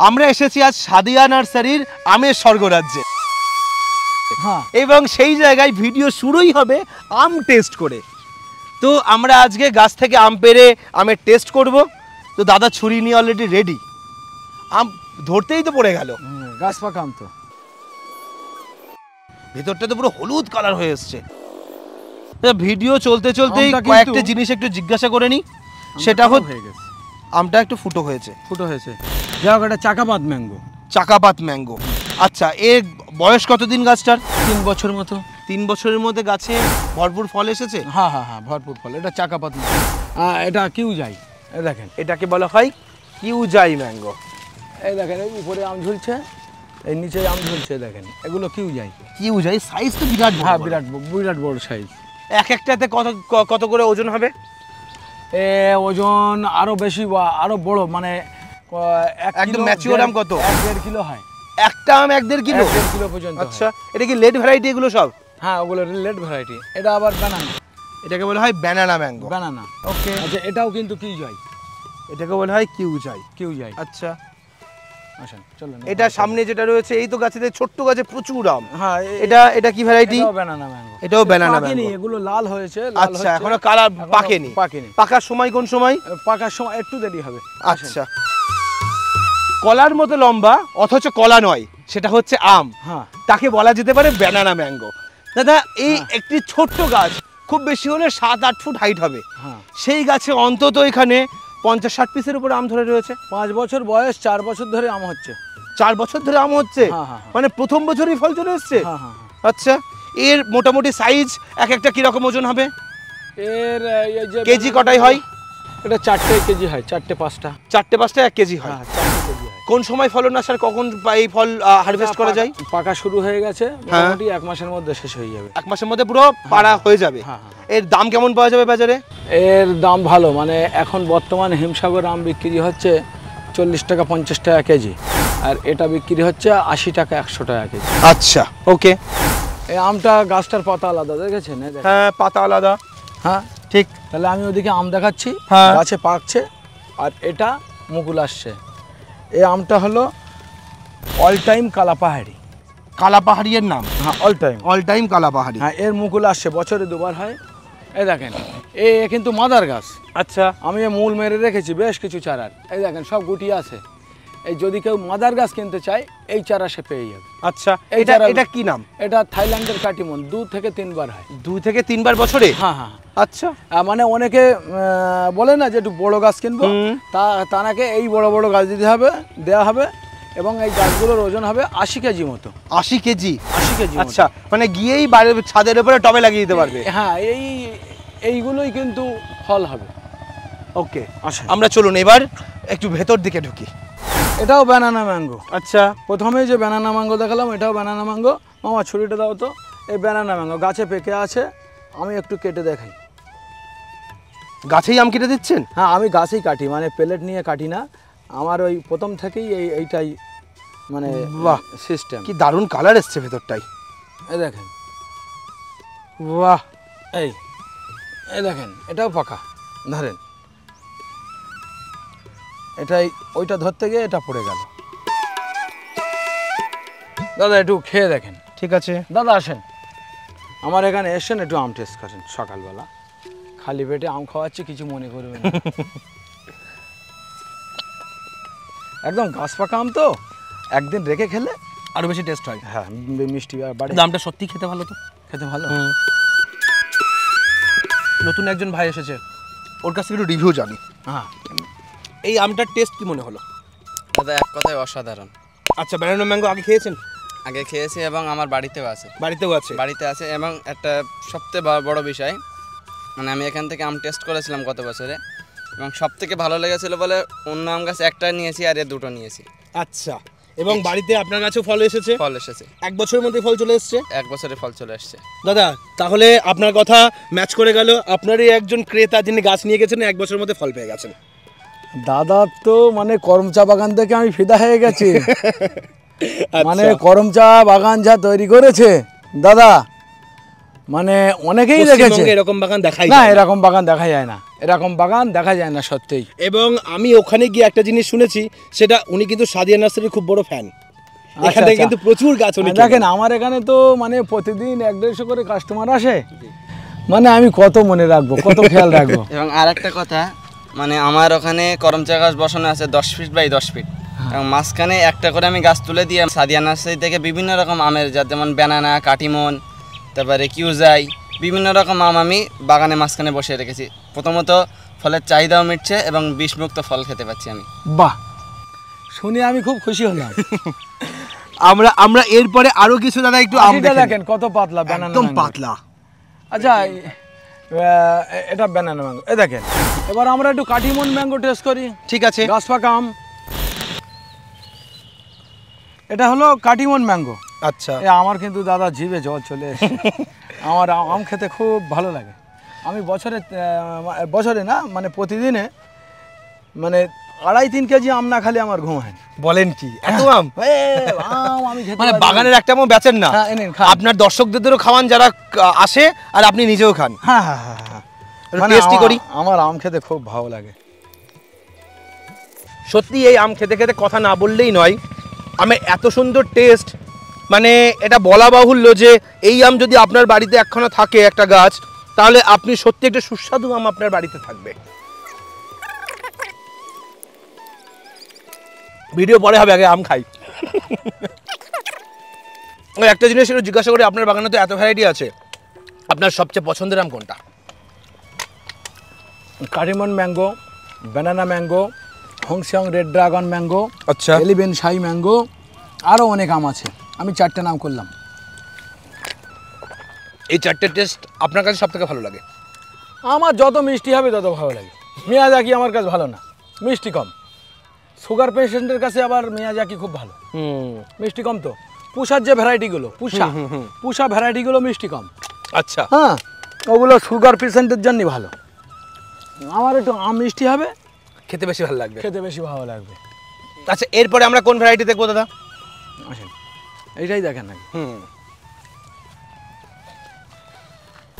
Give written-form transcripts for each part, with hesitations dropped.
আমরা এসেছি আজ সাদিয়া নার্সারির আমের স্বর্গরাজ্যে। হ্যাঁ, এবং সেই জায়গায় ভিডিও শুরুই হবে আম টেস্ট করে। তো আমরা আজকে গাছ থেকে আম পেড়ে আমের টেস্ট করব। তো দাদা ছুরি নিয়ে অলরেডি রেডি, আম ধরতেই তো পড়ে গেল। গাছ পাকা আম তো, ভেতরটা তো পুরো হলুদ কালার হয়ে এসছে। ভিডিও চলতে চলতেই কয়েকটা জিনিস একটু জিজ্ঞাসা করে নি, সেটা হয়ে গেছে আমটা একটু ফুটো হয়েছে। যাই হোক, এটা চাকাপাত ম্যাঙ্গো। চাকাপাত ম্যাঙ্গো, আচ্ছা। এর বয়স কতদিন গাছটার? 3 বছর মতো। 3 বছরের মধ্যে গাছে ভরপুর ফল এসেছে? হ্যাঁ হ্যাঁ হ্যাঁ, ভরপুর ফল। এটা চাকাপাত ম্যাঙ্গো। এটা কিউ যাই, এই দেখেন, এটাকে বলা হয় কিউজাই ম্যাঙ্গো। এই দেখেন, এই উপরে আম ঝুলছে, এই নিচে আম ঝুলছে, দেখেন এগুলো কিউজাই। কিউজাই সাইজ তো বিরাট বড়। হ্যাঁ, বিরাট বড় সাইজ। এক একটাতে কত করে ওজন হবে? ওজন আরো বেশি বা আরো বড়, মানে একদম ম্যাচিওর আম কত? 1.5 কিলো হয় একটা আম। 1.5 কিলো? 1.5 কিলো পর্যন্ত। আচ্ছা, এটা কি লেট ভ্যারাইটি এগুলো সব? হ্যাঁ, ওগুলো লেট ভ্যারাইটি। এটা আবার ব্যানানা, এটাকে বলা হয় ব্যানানা ম্যাঙ্গো। ব্যানানা। ওকে, আচ্ছা, এটাও কিন্তু কিউজাই। এটাকে বলা হয় কিউজাই। আচ্ছা, আসেন চলুন। এটা সামনে যেটা রয়েছে, এই তো গাছেতে ছোট্ট গাছে প্রচুর আম। হ্যাঁ, এটা কি ভ্যারাইটি? এটাও ব্যানানা ম্যাঙ্গো। এটাও ব্যানানা ম্যাঙ্গো। এগুলো লাল হয়েছে। আচ্ছা, এখনো কালার পাকেনি। পাকার সময় কোন সময়? পাকার সময় একটু দেরি হবে। আচ্ছা, কলার মতো লম্বা অথচ কলা নয়, সেটা হচ্ছে আম। হ্যাঁ, তাকে বলা যেতে পারে ব্যানানা ম্যাঙ্গো। দাদা, এই একটি ছোট্ট গাছ, খুব বেশি হলে 7-8 ফুট হাইট হবে। হ্যাঁ, সেই গাছে অন্তত এখানে 50-60 পিসের উপর আম ধরে রয়েছে। 5 বছর বয়স, 4 বছর ধরে আম হচ্ছে। 4 বছর ধরে আম হচ্ছে? হ্যাঁ, হ্যাঁ, মানে প্রথম বছরই ফল চলে এসছে? হ্যাঁ হ্যাঁ। আচ্ছা, এর মোটামুটি সাইজ এক একটা কিরকম ওজন হবে? এর এই যে কেজি কটাই হয়? এটা 4টে কেজি হয়, 4টে 5টা। 4টে-5টা 1 কেজি হয়। হ্যাঁ, 4টে কেজি হয়। কোন সময় ফলন আসার, কখন এই ফল হারভেস্ট করা যায়? পাকা শুরু হয়ে গেছে, মোটামুটি 1 মাসের মধ্যে শেষ হয়ে যাবে। 1 মাসের মধ্যে পুরো পাড়া হয়ে যাবে। হ্যাঁ। এর দাম কেমন পাওয়া যাবে বাজারে? এর দাম ভালো, মানে এখন বর্তমানে হিমসাগর আম বিক্রি হচ্ছে 40 টাকা 50 টাকা কেজি, আর এটা বিক্রি হচ্ছে 80 টাকা 100 টাকা কেজি। আচ্ছা, ওকে। এই আমটা গাছটার পাতা আলাদা, দেখেছেন? হ্যাঁ, পাতা আলাদা। হ্যাঁ, ঠিক। তাহলে আমি ওদিকে আম দেখাচ্ছি, হ্যাঁ। গাছে পাকছে, আর এটা মুকুল আসছে। এই আমটা হলো অল টাইম কালাপাহাড়ি। কালাপাহাড়ি এর নাম? হ্যাঁ, অল টাইম কালাপাহাড়ি। হ্যাঁ, এর মুকুল আসছে, বছরে 2বার হয়। এই দেখেন, এ কিন্তু মাদার গাছ। আচ্ছা, আমি মূল মেরে রেখেছি বেশ কিছু চারার। এই দেখেন, সব গুটি আছে। এই যদি কেউ মাদার গাছ কিনতে চায়, এই চারা সে পেয়ে যাবে। আচ্ছা, এটা কি নাম? এটা থাইল্যান্ডের কাটিমন, 2 থেকে 3 বার হয়। 2 থেকে 3 বার বছরে? হ্যাঁ হ্যাঁ। আচ্ছা, মানে অনেকে বলে না যে একটু বড় গাছ কিনবো, তাকে এই বড় বড় গাছ দেওয়া হবে, এবং এই গাছগুলোর ওজন হবে 80 কেজি মতো। 80 কেজি? 80 কেজি। আচ্ছা, মানে গিয়েই বাড়ির ছাদের উপরে টবে লাগিয়ে দিতে পারবে? হ্যাঁ, এইগুলোই কিন্তু ফল হবে। ওকে, আমরা চলুন এবার একটু ভেতর দিকে ঢুকি। এটাও ব্যানানা ম্যাঙ্গো। আচ্ছা, প্রথমে যে ব্যানানা ম্যাঙ্গো দেখালাম, এটাও ব্যানানা ম্যাঙ্গো। মামা, ছুরিটা দাও তো। এই ব্যানানা ম্যাঙ্গো গাছে পেকে আছে, আমি একটু কেটে দেখাই। গাছেই আম কেটে দিচ্ছেন? হ্যাঁ, আমি গাছেই কাটি, মানে প্লেট নিয়ে কাটি না। আমার ওই প্রথম থেকেই এইটাই মানে বাহ, সিস্টেম। কি দারুণ কালার এসছে ভেতরটাই। এই দেখেন, বাহ, এই দেখেন, এটাও পাকা। ধরেন, এটাই ওইটা ধরতে গিয়ে এটা পড়ে গেল। দাদা, একটু খেয়ে দেখেন। ঠিক আছে দাদা, আসেন আমার এখানে, এসেন একটু আম টেস্ট করেন। সকালবেলা খালি পেটে আম খাওয়াচ্ছি, কিছু মনে করবেন না। একদম গাছ পাকা আম তো, একদিন রেখে খেলে আরো বেশি টেস্ট হয়। হ্যাঁ, মিষ্টি বাড়ে। দামটা সত্যি খেতে ভালো তো? খেতে ভালো। নতুন একজন ভাই এসেছে, ওর কাছ থেকে একটু রিভিউ জানি। হ্যাঁ, এই আমটার টেস্ট কি মনে হলো? দাদা, এক কথায় অসাধারণ। আচ্ছা, ব্যানানা ম্যাঙ্গো আগে খেয়েছেন? আগে খেয়েছি, এবং আমার বাড়িতেও আছে। বাড়িতে আছে। এবং একটা সবথেকে বড় বিষয়, মানে আমি এখান থেকে আম টেস্ট করেছিলাম গত বছরে, এবং সবথেকে ভালো লেগেছিল বলে অন্য আম গাছ একটা নিয়েছি, আর এ 2টো নিয়েছি। আচ্ছা, এবং বাড়িতে আপনার কাছেও ফল এসেছে? ফল এসেছে, 1 বছরের মধ্যে ফল চলে এসেছে? 1 বছরে ফল চলে এসছে। দাদা, তাহলে আপনার কথা ম্যাচ করে গেল, আপনারই একজন ক্রেতা যিনি গাছ নিয়ে গেছেন, 1 বছরের মধ্যে ফল পেয়ে গেছেন। দাদা তো মানে করমচা বাগান থেকে আমি ফিদা হয়ে গেছি। মানে করমচা বাগান যা তৈরি করেছে দাদা, মানে অনেকেই দেখেছে পশ্চিমবঙ্গে এরকম বাগান দেখাই না, যায় না। এরকম বাগান দেখা যায় না, এরকম বাগান দেখা যায় না সত্যিই। এবং আমি ওখানে গিয়ে একটা জিনিস শুনেছি, সেটা উনি কিন্তু সাদিয়া নার্সারির খুব বড় ফ্যান। এখান আচ্ছা, থেকে আচ্ছা। কিন্তু প্রচুর গাছ উনি দেখেন আমার এখানে তো মানে প্রতিদিন 150 করে কাস্টমার আসে, মানে আমি কত মনে রাখবো, কত খেয়াল রাখবো। এবং আর একটা কথা, মানে আমার ওখানে করমচা গাছ বসানো আছে 10 ফিট বাই 10 ফিট, এবং মাঝখানে একটা করে আমি গাছ তুলে দিয়ে সাদিয়া নার্সারি থেকে বিভিন্ন রকম আমের জাত, যেমন ব্যানানা, কাটিমন, তারপরে কিউজাই, বিভিন্ন রকম আম আমি বাগানে মাঝখানে বসিয়ে রেখেছি। প্রথমত ফলের চাহিদাও মিটছে এবং বিষমুক্ত ফল খেতে পাচ্ছি আমি। বাহ, শুনে আমি খুব খুশি হলাম। আমরা এরপরে আরো কিছু দাদা একটু আম আটিটা দেখেন। দেখেন কত পাতলা, ব্যানানা একদম ম্যাঙ্গো। পাতলা। আচ্ছা এটা ব্যানানা ম্যাঙ্গো, এই দেখেন। এবার আমরা একটু কাটিমন ম্যাঙ্গো টেস্ট করি। ঠিক আছে। গাছ পাকা আম, এটা হলো কাটিমন ম্যাঙ্গো। আচ্ছা, আমার কিন্তু দাদা জিভে জল চলে এসেছে। আমার আম খেতে খুব ভালো লাগে। আমি বছরে না মানে প্রতিদিনে মানে 2.5-3 কেজি আম না খালি আমার ঘুম হয় না। বলেন কি এত আম? আমি খেতে মানে পারি। বাগানের একটা আমও বেচেন না? হ্যাঁ, এনেন, খান। আপনার দর্শকদেরও খাওয়ান যারা আসে, আর আপনি নিজেও খান। হ্যাঁ হ্যাঁ হ্যাঁ হ্যাঁ, মানে টেস্টি করি। আমার আম খেতে খুব ভালো লাগে। সত্যি এই আম খেতে খেতে কথা না বললেই নয়, আমের এত সুন্দর টেস্ট, মানে এটা বলা বাহুল্য যে এই আম যদি আপনার বাড়িতে একখানা থাকে একটা গাছ, তাহলে আপনি সত্যি একটা সুস্বাদু আম আপনার বাড়িতে থাকবে। ভিডিও পরে হবে, আগে আম খাই। ওই একটা জিনিস একটু জিজ্ঞাসা করি, আপনার বাগানে তো এত ভ্যারাইটি আছে, আপনার সবচেয়ে পছন্দের আম কোনটা? কাটিমন ম্যাঙ্গো, ব্যানানা ম্যাঙ্গো, হংসং রেড ড্রাগন ম্যাঙ্গো, আচ্ছা, এলিভেন শাই ম্যাঙ্গো, আরও অনেক আম আছে। আমি 4টে নাম করলাম। এই চারটে টেস্ট আপনার কাছে সব থেকে ভালো লাগে? আমার যত মিষ্টি হবে তত ভালো লাগে। মিয়াজাকি আমার কাছে ভালো না, মিষ্টি কম। সুগার পেশেন্টের কাছে আবার মিয়াজাকি খুব ভালো, মিষ্টি কম। তো পুষার যে ভ্যারাইটিগুলো, পুষা ভ্যারাইটিগুলো মিষ্টি কম। আচ্ছা, হ্যাঁ, ওগুলো সুগার পেশেন্টের জন্য ভালো। আমার একটু আম মিষ্টি হবে, খেতে বেশি ভালো লাগবে। খেতে বেশি ভালো লাগবে। আচ্ছা, এরপরে আমরা কোন ভ্যারাইটি দেখবো দাদা? আসেন, এইটাই দেখেন নাকি। হুম,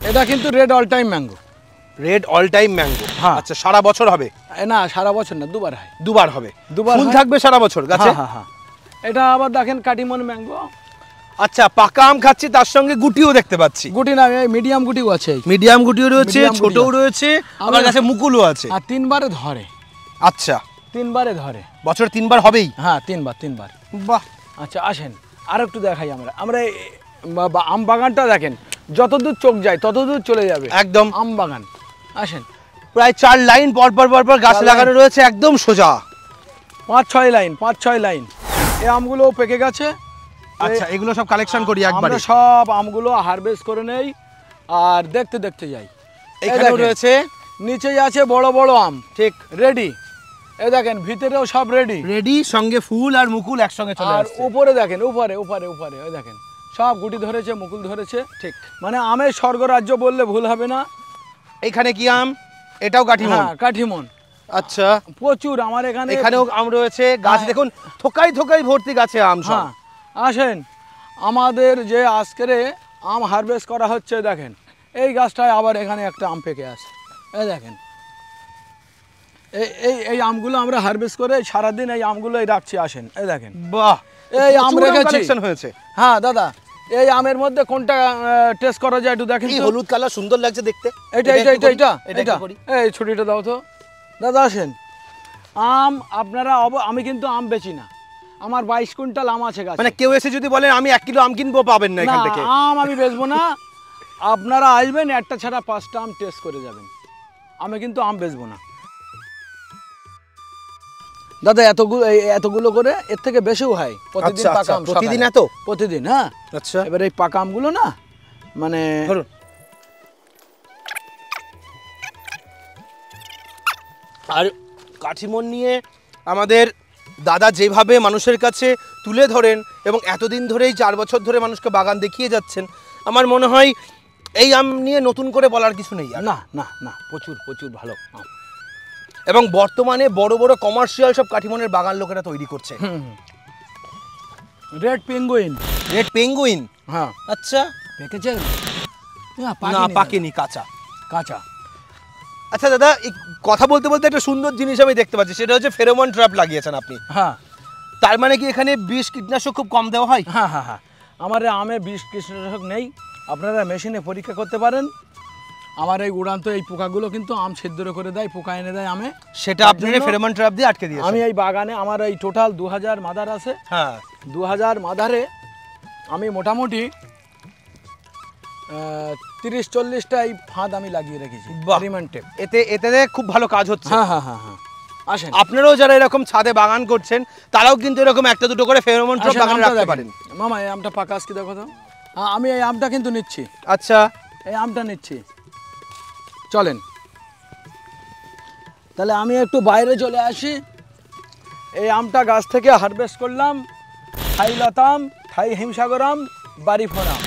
এটা কিন্তু red all time mango. Red all time mango. হ্যাঁ। আচ্ছা, সারা বছর হবে? না, সারা বছর না, দুবার হয়। দুবার হবে? দুবার ফুল হয়। থাকবে সারা বছর গাছে? হ্যাঁ হ্যাঁ হ্যাঁ। এটা আবার দেখেন কাটিমন ম্যাঙ্গো। আচ্ছা, পাকা আম খাচ্ছি, তার সঙ্গে গুটিও দেখতে পাচ্ছি। গুটি না, এই মিডিয়াম গুটিও আছে। মিডিয়াম গুটিও রয়েছে, Medium গুটি ছোটও আছে। রয়েছে, আমার আমার- কাছে মুকুলও আছে। আর 3বারে ধরে, আচ্ছা, 3বারে ধরে। বছর 3বার হবেই? হ্যাঁ, 3বার। বাহ, আচ্ছা আসেন, আর একটু দেখাই। আমরা আম বাগানটা দেখেন, যতদূর চোখ যায় ততদূর চলে যাবে একদম। আম বাগান। আসেন, প্রায় 4 লাইন পর পর গাছ 4 লাগানো লাইন। রয়েছে, একদম সোজা। 5-6 লাইন। এই আমগুলো পেকে গেছে। আচ্ছা, এগুলো সব কালেকশন করি একবারে। আমরা সব আমগুলো হারভেস্ট করে নেই আর দেখতে দেখতে যাই। এখানেও রয়েছে, নিচেই আছে বড় বড় আম, ঠিক রেডি। এই দেখেন ভিতরেও সব রেডি। রেডি, সঙ্গে ফুল আর মুকুল একসঙ্গে চলে আর আসছে। উপরে দেখেন, উপরে ওই দেখেন সব গুটি ধরেছে, মুকুল ধরেছে। ঠিক, মানে আমের স্বর্গরাজ্য বললে ভুল হবে না। এখানে কি আম? এটাও কাঠিমন? হ্যাঁ, কাঠিমন। আচ্ছা, প্রচুর আমার এখানে। এখানেও আম রয়েছে, গাছ হ্যাঁ। দেখুন থোকাই ভর্তি গাছে আম সব। হ্যাঁ, আসেন, আমাদের যে আজকেরে আম হারভেস্ট করা হচ্ছে দেখেন, এই গাছটায় আবার এখানে একটা আম পেকে আছে। এই দেখেন, এই আমগুলো আমরা হারভেস্ট করে সারাদিন এই আমগুলোই রাখছি। আসেন, এই দেখেন, বাহ, এই আম রেখেছি। কালেকশন হয়েছে। হ্যাঁ দাদা, এই আমের মধ্যে কোনটা টেস্ট করা যায় একটু দেখেন এই তো। হলুদ কালার সুন্দর লাগছে দেখতে। এটা একটু করি। এই ছুটিটা দাও তো দাদা। আসেন, আম আপনারা আমি কিন্তু আম বেচি না, আমার 22 কুইন্টাল আম আছে গাছে। মানে কেউ এসে যদি বলেন আমি 1 কিলো আম কিনবো, পাবেন না এখান না, থেকে? আম আমি বেচবো না। আপনারা আসবেন, একটা ছাড়া 5টা আম টেস্ট করে যাবেন। আমি কিন্তু আম বেচবো না দাদা। এতগুলো করে, এর থেকে বেশিও হয় প্রতিদিন। আচ্ছা, পাকা আম প্রতিদিন সকালে। এত? প্রতিদিন, হ্যাঁ। আচ্ছা, এবার এই পাকা আমগুলো না মানে ধরুন। আর কাঠিমন নিয়ে আমাদের দাদা যেভাবে মানুষের কাছে তুলে ধরেন এবং এতদিন ধরেই 4 বছর ধরে মানুষকে বাগান দেখিয়ে যাচ্ছেন, আমার মনে হয় এই আম নিয়ে নতুন করে বলার কিছু নেই আর। না না না, প্রচুর ভালো আম। এবং বর্তমানে বড় বড় কমার্শিয়াল সব কাঠিমনের বাগান লোকেরা তৈরি করছে। Red penguin. Red penguin? হ্যাঁ, আচ্ছা, পেকেছে। না না পাকেনি, কাঁচা। কাঁচা। আচ্ছা দাদা, এই কথা বলতে বলতে একটা সুন্দর জিনিস আমি দেখতে পাচ্ছি, সেটা হচ্ছে ফেরোমন ট্র্যাপ লাগিয়েছেন আপনি। হ্যাঁ। তার মানে কি এখানে বিষ কীটনাশক খুব কম দেওয়া হয়? হ্যাঁ হ্যাঁ হ্যাঁ, আমার আমে বিষ কীটনাশক নেই, আপনারা মেশিনে পরীক্ষা করতে পারেন। আমার এই উড়ান্ত এই পোকাগুলো কিন্তু আম ছিদ্র করে দেয়, পোকা এনে দেয় আমে, সেটা আপনি ফেরোমন ট্র্যাপ দিয়ে আটকে দিয়েছেন। আমি এই বাগানে আমার এই টোটাল 2000 মাদার আছে। হ্যাঁ, 2000 মাদারে আমি মোটামুটি 30-40টা এই ফাঁদ আমি লাগিয়ে রেখেছি রিমেন টেপ। এতে খুব ভালো কাজ হচ্ছে। হ্যাঁ হ্যাঁ হ্যাঁ হ্যাঁ, আসেন। আপনারাও যারা এরকম ছাদে বাগান করছেন তারাও কিন্তু এরকম একটা দুটো করে ফেরোমন ট্র্যাপ বাগানে রাখতে পারেন। মামা এই আমটা পাকা আজকে দেখো তো। হ্যাঁ, আমি এই আমটা কিন্তু নিচ্ছি। আচ্ছা, এই আমটা নিচ্ছি, চলেন তাহলে আমি একটু বাইরে চলে আসি। এই আমটা গাছ থেকে হারভেস্ট করলাম, থাই লতাম, থাই হিমসাগরাম, বাড়ি ফোরাম,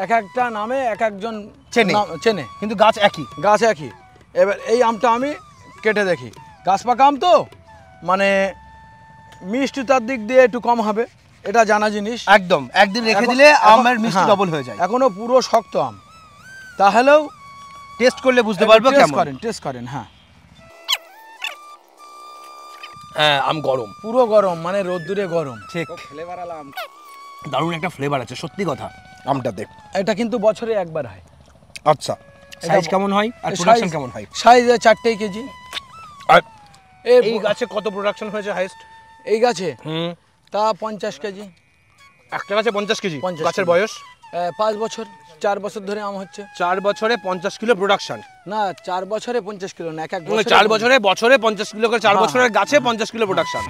এক একটা নামে এক একজন চেনে, কিন্তু গাছ একই। গাছ একই। এবার এই আমটা আমি কেটে দেখি, গাছ পাকা আম তো মানে মিষ্টিতার দিক দিয়ে একটু কম হবে, এটা জানা জিনিস। একদম, একদিন রেখে দিলে আমের মিষ্টি ডবল হয়ে যায়। এখনো পুরো শক্ত আম, তাহলেও টেস্ট করলে বুঝতে পারবো কেমন। টেস্ট করেন। হ্যাঁ হ্যাঁ, আম গরম, পুরো গরম, মানে রোদ্দুরে গরম। ঠিক, দারুণ একটা ফ্লেভার আছে সত্যি কথা আমটাতে। এটা কিন্তু বছরে একবার হয়। আচ্ছা, সাইজ কেমন হয় আর প্রোডাকশন কেমন হয়? Size 4 KG. আর এই গাছে কত প্রোডাকশন হয়েছে হাইয়েস্ট? এই গাছে তা 50 কেজি। একটা গাছে 50 কেজি? গাছের বয়স 5 বছর, 4 বছর ধরে আম হচ্ছে। 4 বছরে 50 কিলো প্রোডাকশন? না, 4 বছরে 50 কিলো না, এক এক বছরে 4 বছরে 50 কিলো করে, 4 বছরের গাছে 50 কিলো প্রোডাকশন।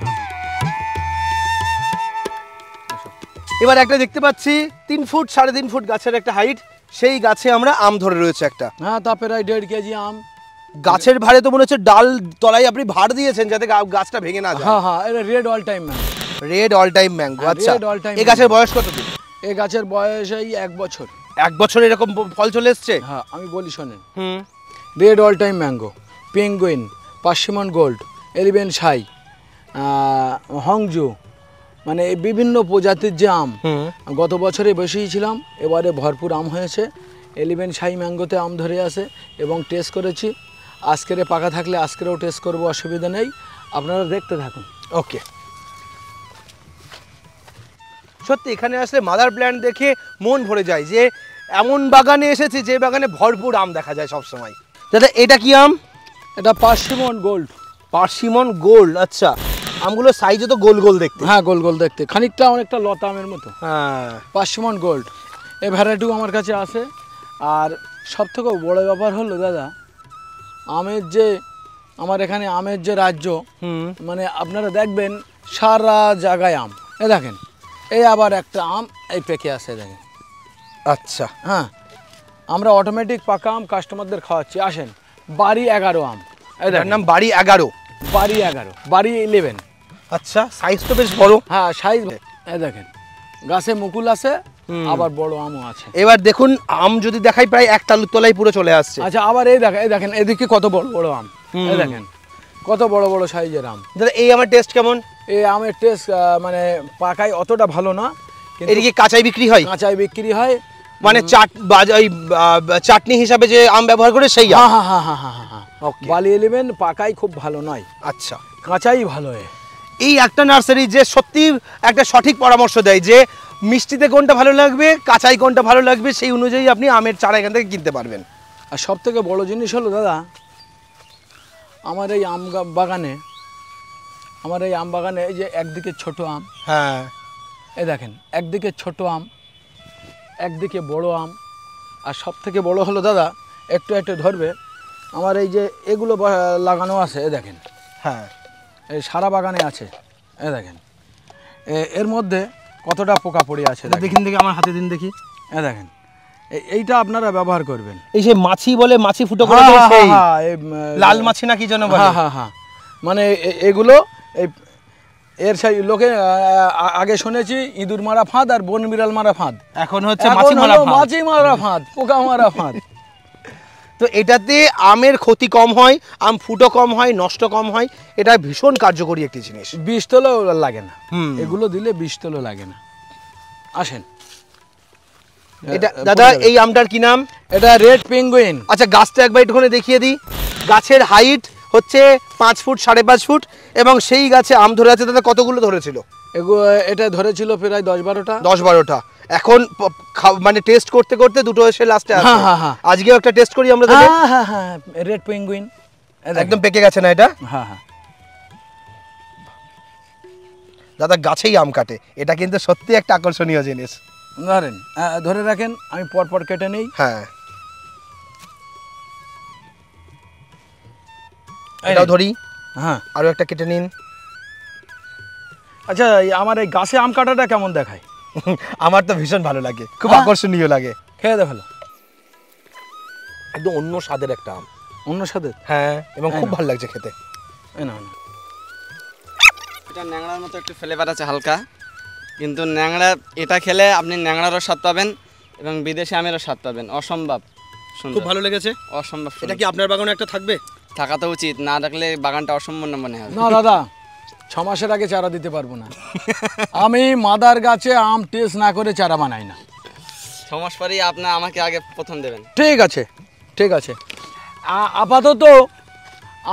এবার একটা দেখতে পাচ্ছি 3 ফুট 3.5 ফুট গাছের একটা হাইট, সেই গাছে আমরা আম ধরে রয়েছে একটা। হ্যাঁ, তা প্রায় 1.5 কেজি আম। গাছের ভারে তো মনে হচ্ছে ডাল তলায় আপনি ভার দিয়েছেন যাতে গাছটা ভেঙে না যায়। হ্যাঁ হ্যাঁ, এটা red all time mango. Red all time mango, আচ্ছা। red all time এই গাছের বয়স কত দিন? এই গাছের বয়স এই 1 বছর। 1 বছরে এরকম ফল চলে এসছে? হ্যাঁ, আমি বলি শোনেন। Red all time mango, penguin, persimmon gold, এলিভেন শাই, হংজু, মানে এই বিভিন্ন প্রজাতির যে আম গত বছরে বসিয়েছিলাম, এবারে ভরপুর আম হয়েছে। এলিভেন শাই ম্যাঙ্গোতে আম ধরে আছে এবং টেস্ট করেছি। আজকের পাকা থাকলে আজকেরও টেস্ট করবো, অসুবিধা নেই, আপনারা দেখতে থাকুন। ওকে। সত্যি এখানে আসলে মাদার প্ল্যান্ট দেখে মন ভরে যায় যে এমন বাগানে এসেছে যে বাগানে ভরপুর আম দেখা যায় সব সময়। দাদা এটা কি আম? এটা পার্সিমন গোল্ড। পার্সিমন গোল্ড, আচ্ছা। আমগুলো সাইজে তো গোল গোল দেখতে। হ্যাঁ, গোল গোল দেখতে, খানিকটা অনেকটা লতা আমের মতো। হ্যাঁ, পার্সিমন গোল্ড এই ভ্যারাইটিও আমার কাছে আছে। আর সবথেকে বড় ব্যাপার হলো দাদা, আমের যে আমার এখানে আমের যে রাজ্য, মানে আপনারা দেখবেন সারা জায়গায় আম। এ দেখেন, এই আবার একটা আম এই পেকে আছে, দেখেন। আচ্ছা, হ্যাঁ, আমরা অটোমেটিক পাকা আম কাস্টমারদের খাওয়াচ্ছি। আসেন, বাড়ি 11 আম। এটার নাম বাড়ি 11? বাড়ি 11, বাড়ি 11। আচ্ছা, সাইজ তো বেশ বড়। হ্যাঁ, সাইজ। এই দেখেন, গাছে মুকুল আছে, আবার বড় আমও আছে। এবার দেখুন আম যদি দেখাই প্রায় এক তালুর তলায় পুরো চলে আসছে। আচ্ছা, আবার এই দেখেন এদিকে কত বড় বড় আম। এই দেখেন কত বড় বড় সাইজের আম। দাদা এই আমের টেস্ট কেমন? এই আমের টেস্ট মানে পাকায় অতটা ভালো না, এদিকে কাঁচাই বিক্রি হয়? কাঁচাই বিক্রি হয়, মানে চাটনি হিসাবে যে আম ব্যবহার করে সেই আম? হ্যাঁ হ্যাঁ হ্যাঁ হ্যাঁ হ্যাঁ। বালি 11 পাকাই খুব ভালো নয়, আচ্ছা, কাঁচাই ভালো। এই একটা নার্সারি যে সত্যি একটা সঠিক পরামর্শ দেয় যে মিষ্টিতে কোনটা ভালো লাগবে, কাঁচাই কোনটা ভালো লাগবে, সেই অনুযায়ী আপনি আমের চারা এখান থেকে কিনতে পারবেন। আর সব থেকে বড় জিনিস হলো দাদা, আমার এই আম বাগানে এই যে একদিকে ছোট আম, হ্যাঁ এই দেখেন, একদিকে ছোট আম, একদিকে বড় আম। আর সব থেকে বড় হলো দাদা, একটু একটু ধরবে, আমার এই যে এগুলো লাগানো আছে, এ দেখেন। হ্যাঁ, এই সারা বাগানে আছে, এ দেখেন। এর মধ্যে কতটা পোকা পড়ে আছে দেখিন, দেখি আমার হাতে দিন দেখি। এ দেখেন, এইটা আপনারা ব্যবহার করবেন। এই যে মাছি বলে, মাছি ফুটো করে সেই লাল মাছি না কি যেন বলে? হ্যাঁ হ্যাঁ হ্যাঁ, মানে এগুলো এই এর সেই লোকে আগে শুনেছি ইঁদুর মারা ফাঁদ আর বন বিড়াল মারা ফাঁদ, এখন হচ্ছে মাছি মারা ফাঁদ, পোকা মারা ফাঁদ। তো এটাতে আমের ক্ষতি কম হয়, আম ফুটো কম হয়, নষ্ট কম হয়, এটা ভীষণ কার্যকরী একটি জিনিস। বিষ তেলও লাগে না, এগুলো দিলে বিষ তেলও লাগে না। আসেন, এটা দাদা এই আমটার কি নাম? এটা রেড পেঙ্গুইন। আচ্ছা গাছটা একবার একটুখানি দেখিয়ে দিই। গাছের হাইট হচ্ছে 5 ফুট 5.5 ফুট এবং সেই গাছে আম ধরে আছে দাদা কতগুলো ধরেছিল? এটা ধরেছিল প্রায় 10-12টা। 10-12টা। এখন মানে টেস্ট করতে করতে দুটো এসে লাস্টে আছে। হ্যাঁ। আজকেও একটা টেস্ট করি আমরা তাহলে। হ্যাঁ রেড পেঙ্গুইন একদম পেকে গেছে না এটা? হ্যাঁ। দাদা গাছেই আম কাটে, এটা কিন্তু সত্যি একটা আকর্ষণীয় জিনিস। ধরে রাখেন, আমি পরপর কেটে নেই। হ্যাঁ এটাও ধরি। হ্যাঁ আরো একটা কেটে নিন। আচ্ছা আমার এই গাছে আম কাটাটা কেমন দেখায়? আমার তো ভীষণ ভালো লাগে, খুব আকর্ষণীয় লাগে। খেয়ে দে ভালো, একদম অন্য স্বাদের একটা আম। অন্য স্বাদের? হ্যাঁ, এবং খুব ভালো লাগছে খেতে। না এটা ন্যাংড়ার মতো একটু ফ্লেভার আছে হালকা, কিন্তু ন্যাংড়া এটা খেলে আপনি ন্যাংড়ারও স্বাদ পাবেন এবং বিদেশি আমেরও স্বাদ পাবেন। অসম্ভব সুন্দর, খুব ভালো লেগেছে। অসম্ভব এটা কি আপনার বাগানে একটা থাকবে? থাকা তো উচিত, না রাখলে বাগানটা অসম্পূর্ণ মনে হবে। না দাদা, 6 মাসের আগে চারা দিতে পারবো না। আমি মাদার গাছে আম টেস্ট না করে চারা বানাই না। 6 মাস পরেই আমাকে আগে প্রথম দেবেন। ঠিক আছে। আপাতত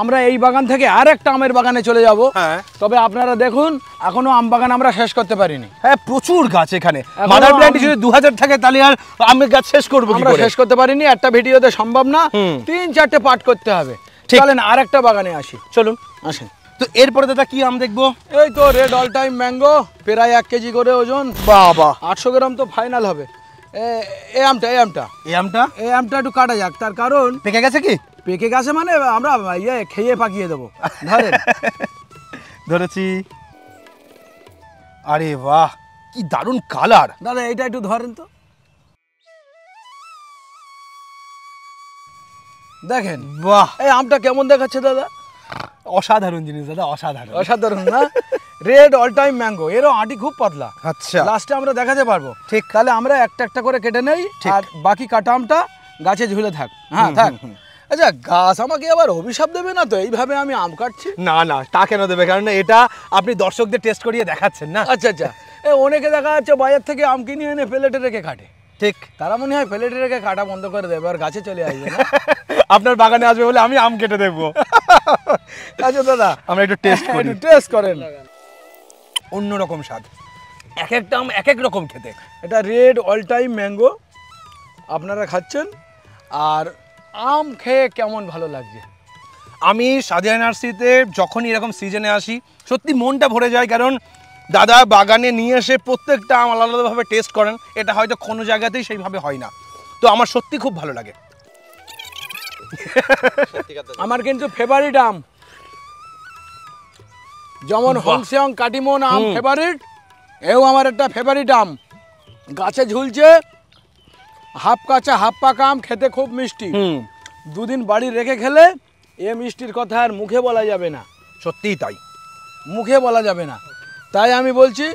আমরা এই বাগান থেকে আর একটা আমের বাগানে চলে যাব। হ্যাঁ, তবে আপনারা দেখুন, এখনো আম বাগান আমরা শেষ করতে পারিনি। হ্যাঁ প্রচুর গাছ এখানে। এখনো মাদার প্ল্যান্টে যদি 2000 থাকে তাহলে আর আমের গাছ শেষ করব কি আমরা করে? শেষ করতে পারিনি, একটা ভিডিওতে সম্ভব না। 3-4টে পার্ট করতে হবে। চলেন আর একটা বাগানে আসি। চলুন আসেন। তো এরপরে দাদা কি আম দেখবো? এই তো রেড অল টাইম ম্যাঙ্গো, প্রায় 1 কেজি করে ওজন। বাবা, 800 গ্রাম তো ফাইনাল হবে। এই আমটা একটু কাটা যাক, তার কারণ পেকে গেছে কি? পেকে গেছে মানে আমরা খেয়ে পাকিয়ে দেবো। ধরেন ধরেছি। আরে বাহ, কি দারুণ কালার। দাদা এইটা একটু ধরেন তো, দেখেন বাহ, এই আমটা কেমন দেখাচ্ছে দাদা? অসাধারণ জিনিস দাদা, অসাধারণ। অসাধারণ না? রেড অল টাইম ম্যাঙ্গো, এরও আঁটি খুব পাতলা। আচ্ছা, লাস্টে আমরা দেখাতে পারবো। ঠিক। তাহলে আমরা একটা একটা করে কেটে নেই, আর বাকি কাটা আমটা গাছে ঝুলে থাক। হ্যাঁ থাক। আচ্ছা গাছ আমাকে আবার অভিশাপ দেবে না তো এইভাবে আমি আম কাটছি? না না, তা কেন দেবে? কারণ এটা আপনি দর্শকদের টেস্ট করিয়ে দেখাচ্ছেন না। আচ্ছা অনেকে দেখা যাচ্ছে বাজার থেকে আম কিনে এনে প্লেটে রেখে কাটে। ঠিক, তারা মনে হয় প্লেটে রেখে কাটা বন্ধ করে দেবে আর গাছে চলে আসবে না? আপনার বাগানে আসবে বলে আমি আম কেটে দেবো। আচ্ছা দাদা, আমরা একটু টেস্ট করি। টেস্ট করেন। অন্যরকম স্বাদ, এক একটা আম এক এক রকম খেতে। এটা রেড অল টাইম ম্যাঙ্গো আপনারা খাচ্ছেন, আর আম খেয়ে কেমন ভালো লাগছে? আমি সাদিয়া নার্সারিতে যখনই এরকম সিজনে আসি সত্যি মনটা ভরে যায়, কারণ দাদা বাগানে নিয়ে এসে প্রত্যেকটা আম আলাদা আলাদাভাবে টেস্ট করেন। এটা হয়তো কোনো জায়গাতেই সেইভাবে হয় না। তো আমার সত্যি খুব ভালো লাগে। আমার কিন্তু ফেভারিট আম, যেমন হংসেং কাটিমন আম ফেভারিট, এও আমার একটা ফেভারিট আম। গাছে ঝুলছে, হাফ কাঁচা হাফ পাকা আম, খেতে খুব মিষ্টি। 2 দিন বাড়ি রেখে খেলে এ মিষ্টির কথা আর মুখে বলা যাবে না। সত্যিই তাই, মুখে বলা যাবে না। তাই আমি বলছি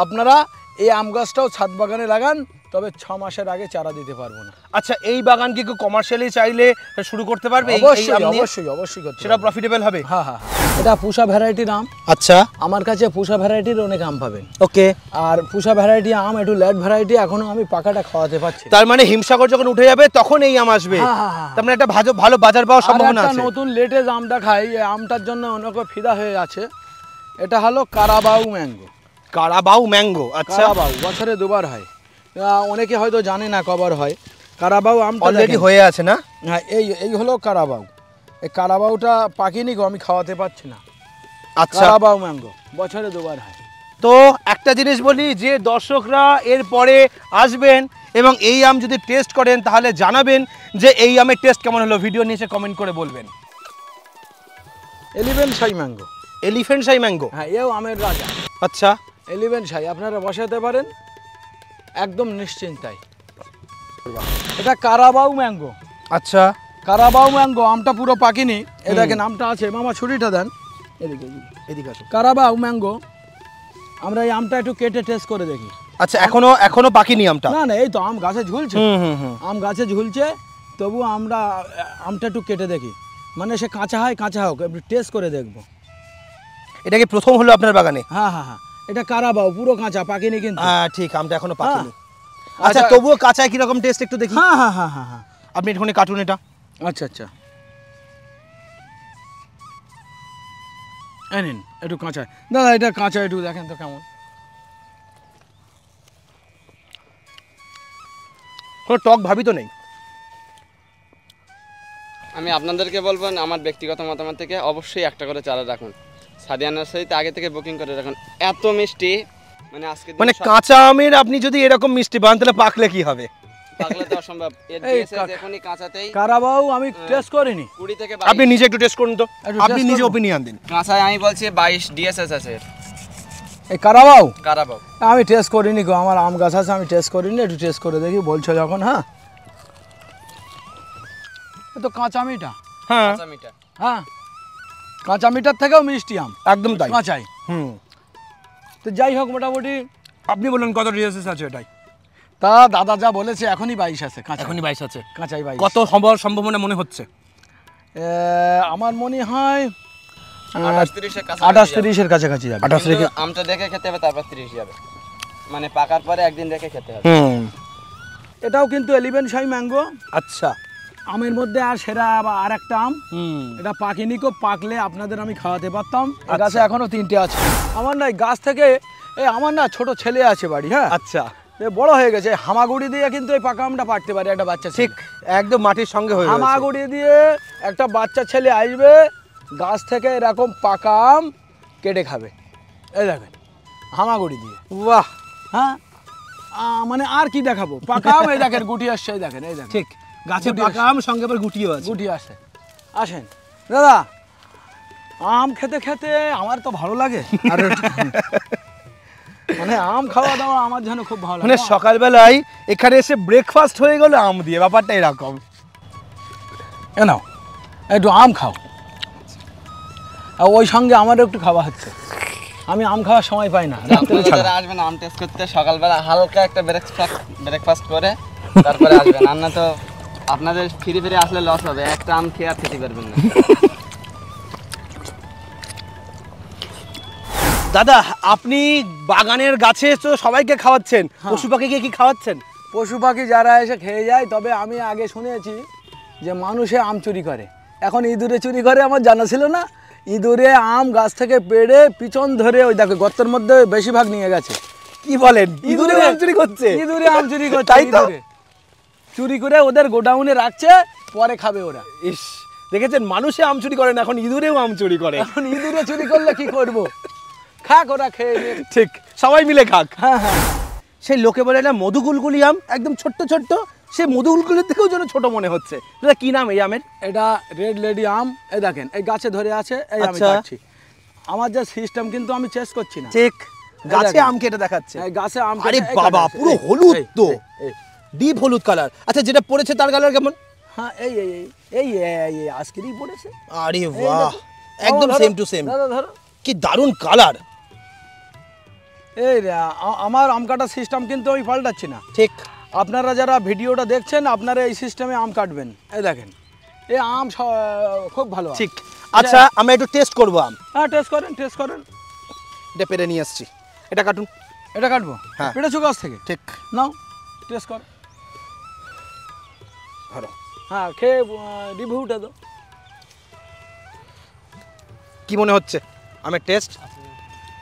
আপনারা এই আম গাছটাও ছাদ বাগানে লাগান, তবে 6 মাসের আগে চারা দিতে পারবো না। আচ্ছা এই বাগান কি কমার্শিয়ালি চাইলে শুরু করতে পারবে? অবশ্যই করতে সেটা প্রফিটেবল হবে। হ্যাঁ, এটা পুষা ভ্যারাইটির আম। আচ্ছা, আমার কাছে পুষা ভ্যারাইটির অনেক আম পাবেন। ওকে। আর পুষা ভ্যারাইটি আম একটু লেট ভ্যারাইটি, এখনো আমি পাকাটা খাওয়াতে পারছি। তার মানে হিমসাগর যখন উঠে যাবে তখন এই আম আসবে। তার মানে একটা ভালো বাজার পাওয়ার সম্ভাবনা আছে। নতুন লেটেস্ট আমটা খাই, এই আমটার জন্য অনেকে ফিদা হয়ে আছে। এটা হলো কারাবাউ ম্যাঙ্গো। কারাবাউ ম্যাঙ্গো, আচ্ছা। কারাবাউ বছরে 2 বার হয়, অনেকে হয়তো জানে না কবার হয়। কারাবাউ আমটা অলরেডি হয়ে আছে না? হ্যাঁ, এই হলো কারাবাউ। এই কারাবাউটা পাকিনি গো, আমি খাওয়াতে পারছি না। আচ্ছা, কারাবাউ ম্যাঙ্গো বছরে 2 বার হয়। তো একটা জিনিস বলি, যে দর্শকরা এরপরে আসবেন এবং এই আম যদি টেস্ট করেন তাহলে জানাবেন যে এই আমের টেস্ট কেমন হলো। ভিডিও নিচে কমেন্ট করে বলবেন। এলিভেন্ট শাই ম্যাঙ্গো। এলিফ্যান্ট শাই ম্যাঙ্গো, হ্যাঁ, এও আমের রাজা। আচ্ছা। এলিভেন্ট শাই আপনারা বসাতে পারেন একদম নিশ্চিন্তায়। এটা কারাবাউ ম্যাঙ্গো। আচ্ছা, কারাবাউ ম্যাঙ্গো আমটা পুরো পাকিনি। এ দেখেন আমটা আছে, মামা ছুরিটা দেন, এদিকে আসো। কারাবাউ ম্যাঙ্গো। আমরা এই আমটা একটু কেটে টেস্ট করে দেখি। আচ্ছা, এখনো পাকিনি আমটা? না, এই তো আম গাছে ঝুলছে। আম গাছে ঝুলছে, তবু আমরা আমটা একটু কেটে দেখি, মানে সে কাঁচা হোক, একটু টেস্ট করে দেখবো। এটা কি প্রথম হলো আপনার বাগানে? হ্যাঁ, এটা কারাবাউ পুরো কাঁচা, পাকিনি কিন্তু। ঠিক, আমটা এখনো পাকিনি। আচ্ছা তবুও কাঁচায় কিরকম টেস্ট একটু দেখি। হ্যাঁ হ্যাঁ হ্যাঁ হ্যাঁ হ্যাঁ আপনি এখানে কাটুন এটা। আচ্ছা আচ্ছা এই নিন একটু কাঁচায় দাদা, এটা কাঁচা একটু দেখেন তো কেমন। কোনো টক ভাবি তো নেই। আমি আপনাদেরকে বলবো আমার ব্যক্তিগত মতামত থেকে অবশ্যই একটা করে চারা রাখুন। সাদিয়া নার্সারিতে আগে থেকে বুকিং করে রাখুন। এত মিষ্টি মানে আজকে মানে কাঁচা আমের আপনি যদি এরকম মিষ্টি পান তাহলে পাকলে কি হবে? পাকলে তো অসম্ভব। এর এই ডিএসএস এখনই কাঁচাতেই কারাবাউ আমি টেস্ট করিনি। 20 থেকে আপনি 22। নিজে একটু টেস্ট করুন তো, একটু আপনি taste নিজে করবো? ওপিনিয়ন দিন। কাঁচায় আমি বলছি 22 ডিএসএস আছে এর। এই কারাবাউ কারাবাও আমি টেস্ট করিনি গো, আমার আম গাছ আছে, আমি টেস্ট করিনি, একটু টেস্ট করে দেখি বলছো যখন। হ্যাঁ এ তো কাঁচা মিঠা। হ্যাঁ কাঁচা মিঠা। হ্যাঁ কাঁচা মিঠার থেকেও মিষ্টি আম একদম তাই। কাঁচাই। হুম, তো যাই হোক মোটামুটি আপনি বলুন কত ডিএসএস আছে এটাই? তা দাদা যা বলেছে এখনই 22 আছে, কাঁচা এখনই 22 আছে। কাঁচাই 22। কত হবার সম্ভাবনা মনে হচ্ছে? আমার মনে হয় 28-30 এর কাছে 28-30 এর কাছাকাছি যাবে। 28 রেখে। আমটা দেখে খেতে হবে, তারপর 30 যাবে। মানে পাকার পরে একদিন রেখে খেতে হবে। হুম, এটাও কিন্তু 11 শাই ম্যাঙ্গো আচ্ছা। আমের মধ্যে আর সেরা আর একটা আম। হুম, এটা পাকেনি কো, পাকলে আপনাদের আমি খাওয়াতে পারতাম। এই আচ্ছা। গাছে এখনো 3টে আছে আমার। না এই গাছ থেকে আমার না ছোট ছেলে আছে বাড়ি। হ্যাঁ আচ্ছা এ বড় হয়ে গেছে, হামাগুড়ি দিয়ে কিন্তু এই পাকা আমটা পাকতে পারে একটা বাচ্চা ছেলে। ঠিক একদম মাটির সঙ্গে হয়ে গেছে। হামাগুড়ি দিয়ে একটা বাচ্চা ছেলে আসবে গাছ থেকে এরকম পাকা আম কেটে খাবে। এই দেখেন হামাগুড়ি দিয়ে। বাহ, হ্যাঁ মানে আর কি দেখাবো, পাকা আম এই দেখেন গুটি আসছে, এই দেখেন এই দেখেন ঠিক গাছে গুটি পাকা আম সঙ্গে আবার গুটিও আছে। গুটি আসে। আসেন দাদা, আম খেতে খেতে আমার তো ভালো লাগে। আর মানে আম খাওয়া দাওয়া আমার যেন খুব ভালো মানে লাগে। সকালবেলায় এখানে এসে ব্রেকফাস্ট হয়ে গেল আম দিয়ে, ব্যাপারটা এরকম। এ নাও একটু আম খাও, আর ওই সঙ্গে আমারও একটু খাওয়া হচ্ছে। আমি আম খাওয়ার সময় পাই না রাত্রে আপনারা ছাড়া। যারা আসবেন আম টেস্ট করতে সকালবেলা হালকা একটা ব্রেকফাস্ট করে তারপরে আসবেন। আর না তো আপনাদের ফিরে ফিরে আসলে লস হবে, একটা আম খেয়ে আর খেতে পারবেন না। দাদা আপনি বাগানের গাছে তো সবাইকে খাওয়াচ্ছেন, পশু পাখিকে কি খাওয়াচ্ছেন? পশু পাখি যারা এসে খেয়ে যায়, তবে আমি আগে শুনেছি যে মানুষে আম চুরি করে, এখন ইঁদুরে চুরি করে, আমার জানা ছিল না। ইঁদুরে আম গাছ থেকে পেড়ে পিছন ধরে ওই দেখো গর্তের মধ্যে বেশিরভাগ নিয়ে গেছে। কি বলেন, ইঁদুরে আম চুরি করছে? ইঁদুরে আম চুরি করছে, তাই তো? ইঁদুরে চুরি করে ওদের গোডাউনে রাখছে, পরে খাবে ওরা। ইস, দেখেছেন মানুষে আম চুরি করে না, এখন ইঁদুরেও আম চুরি করে। এখন ইঁদুরে চুরি করলে কি করব, খাক ওরা খেয়ে নিয়ে। ঠিক, সবাই মিলে খাক। হ্যাঁ হ্যাঁ সেই লোকে বলে না মধুগুলগুলি আম, একদম ছোট্ট ছোট্ট, সেই মধুগুলগুলির থেকেও যেন ছোট মনে হচ্ছে। দাদা কি নাম এই আমের? এটা রেড লেডি আম। এই দেখেন এই গাছে ধরে আছে, এই আমি আচ্ছা। কাটছি। আমার যে সিস্টেম কিন্তু আমি চেস করছি না। ঠিক, গাছে দেখেন। আম কেটে দেখাচ্ছে। এই গাছে আম আরে কেটে- এই বাবা, কাটা আছে, পুরো এই, হলুদ এই, তো। এই, এই। ডিপ হলুদ কালার। আচ্ছা যেটা পড়েছে তার কালার কেমন? হ্যাঁ এই এই এই এই এই আজকেরই পড়েছে। আরে এই বাহ, দেখো। একদম ধরো, সেম টু সেম। দাদা ধরো। কি দারুণ কালার। এই রে, আমার আম কাটার সিস্টেম কিন্তু আমি পাল্টাচ্ছি না। ঠিক, আপনারা যারা ভিডিওটা দেখছেন আপনারা এই সিস্টেমে আম কাটবেন। এই দেখেন এই আম খুব ভালো আম। ঠিক। আচ্ছা আমরা একটু টেস্ট করবো আম। হ্যাঁ টেস্ট করেন টেস্ট করেন। এটা পেরে নিয়ে আসছি, এটা কাটুন। এটা কাটবো? হ্যাঁ। পেটেছো গাছ থেকে? ঠিক, নাও টেস্ট কর। ধরো। হ্যাঁ খেয়ে রিভিউটা দাও। কি মনে হচ্ছে আমের টেস্ট?